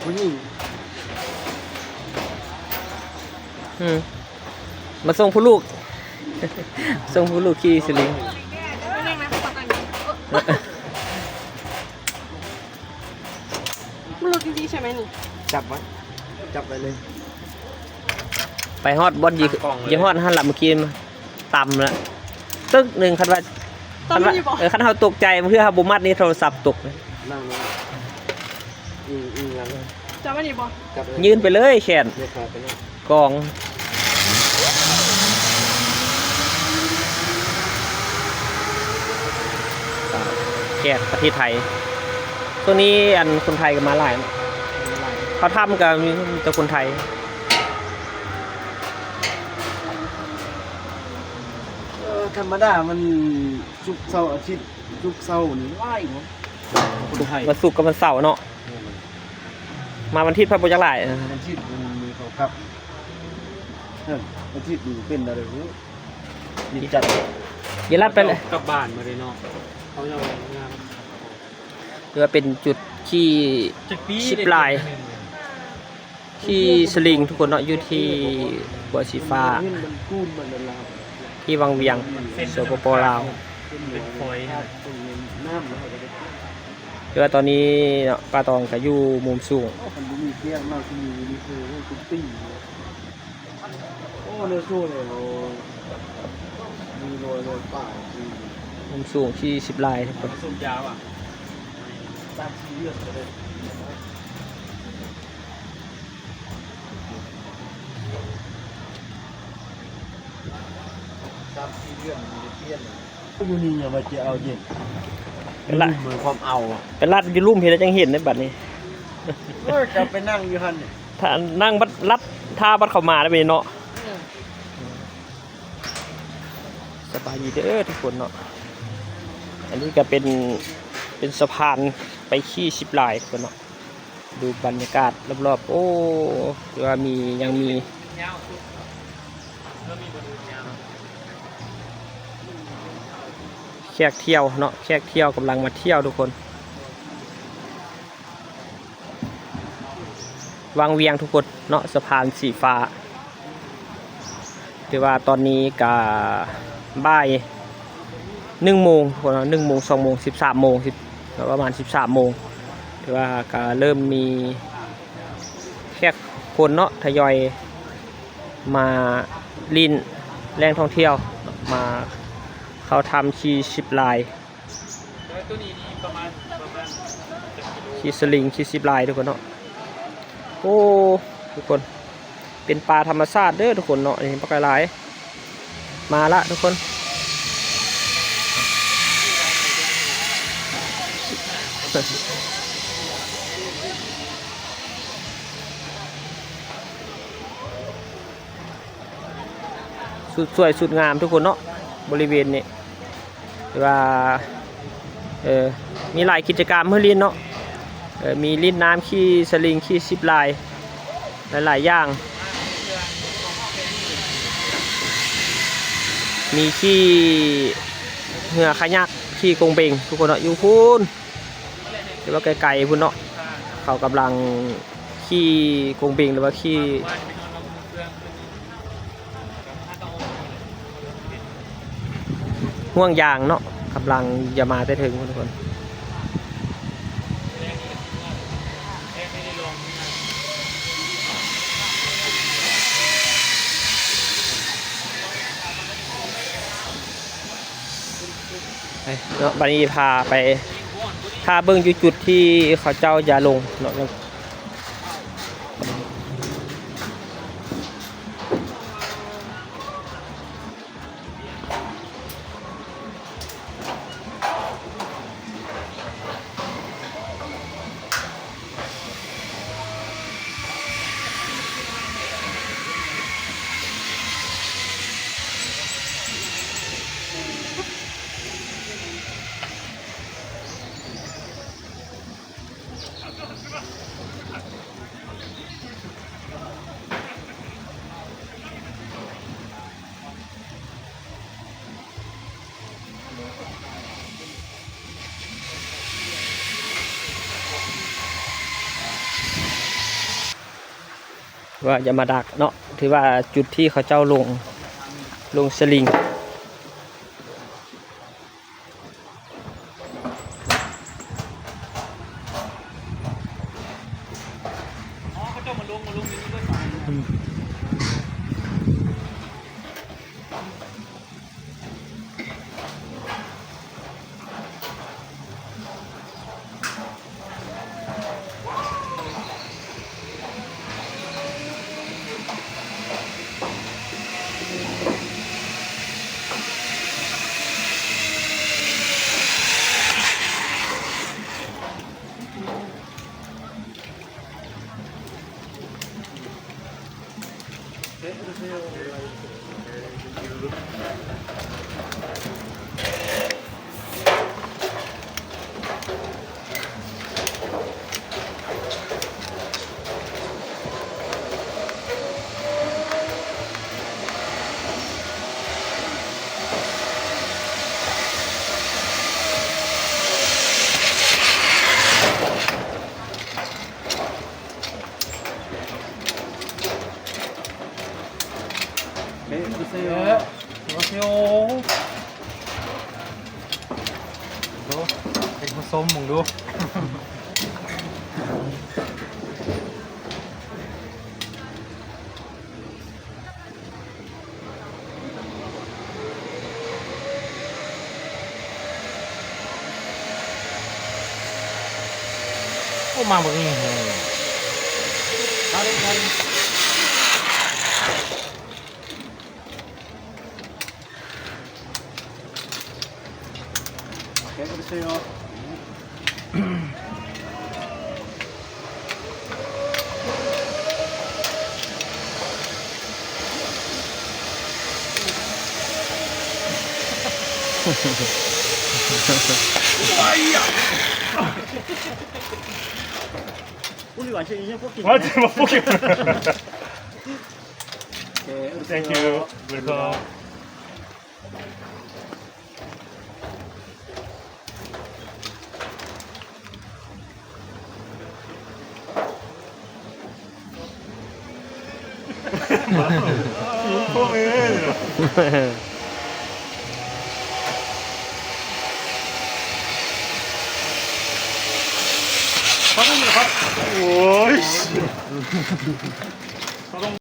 ผู้หญิงมาส่งผู้ลูก ส่งผู้ลูกขี่สลิงมันรู้จริงๆใช่ไหมนี่จับไว้จับไปเลยไปฮอดบอลยิงฮอดหันหลับเมื่อกี้ต่ำแล้วตึ๊กหนึ่งคันว่าคันเขาตกใจเพื่อเขาบุมัดนี่โทรศัพท์ตกนั่งลงนั่งเลยจับไม่ดีบอยืนไปเลยแขนกองแขกประเทศไทยตัวนี้อันคนไทยก็มาหลายเขาทำกับมีแต่คนไทยธรรมดามันศุกร์เสาร์อาทิตย์ศุกร์เสาร์นี่ไหวเนาะคนไทยวันศุกร์กับวันเสาร์เนาะมาวันที่พระบุญจักรหลายวันที่มีเขาครับวันที่ดูเป็นอะไรรู้มีจัดยันรัดไปเลยกลับบ้านมาเลยเนาะเขาจะงานหรือว่าเป็นจุดที่ชิปลายที่สลิงทุกคนเนาะอยู่ที่บัวสีฟ้าที่วังเวียงสปป.ลาวหรือว่าตอนนี้ปลาตองก็อยู่มุมสูงมุมสูงที่10 ลายทุกคนยูนี่อย่ามาเจเอาเย็นเป็นละเหมือนความเอาเป็นลัดยูลุ่มเห็นแล้วจังเห็นในบัดนี้จะไปนั่งอยู่ฮันเนี่ยถ้านั่งบัดลัดท่าบัดเข้ามาได้ไหมเนาะสบายดีเด้อทุกคนเนาะอันนี้ก็เป็นสะพานไปขี้10 ลายคนเนาะดูบรรยากาศรอบๆโอ้ว่ายังมีแขกเที่ยวเนาะแขกเที่ยวกำลังมาเที่ยวทุกคนวังเวียงทุกคนเนาะสะพานสีฟ้าถือว่าตอนนี้กะบ่าย1 โมงทุกคน1 โมง 2 โมง 13 โมงประมาณ13 โมงถือว่าก็เริ่มมีแขกคนเนาะทยอยมาลินแรงท่องเที่ยวมาเขาทำขี่10 ลายขี่สลิงขี่10 ลายทุกคนเนาะโอ้ทุกคนเป็นปลาธรรมชาติเด้อทุกคนเนาะนี่ปลากระไรมาละทุกคนสุดสวยสุดงามทุกคนเนาะบริเวณนี้ว่ามีหลายกิจกรรมเพื่อลินเนาะมีลินน้ำขี่สลิงขี่10 ลายหลายอย่างมีขี่เหือขยักขี่กงเบงทุกคนเนาะอยู่พูนหรือว่าไกลๆพูนเนาะเขากำลังขี่กงเบงหรือว่าขี่ห่วงยางเนาะกำลังจะมาได้ถึงทุกคนเนาะบัดนี้พาไปเบิ่งอยู่จุดที่เขาเจ้าอย่าลงเนาะ ว่าอย่ามาดักเนาะถือว่าจุดที่เขาเจ้าลงสลิงดูเป็นผสมมึงดูโอ้มาบ่นี่完全もポケモン Thank you. Welcome.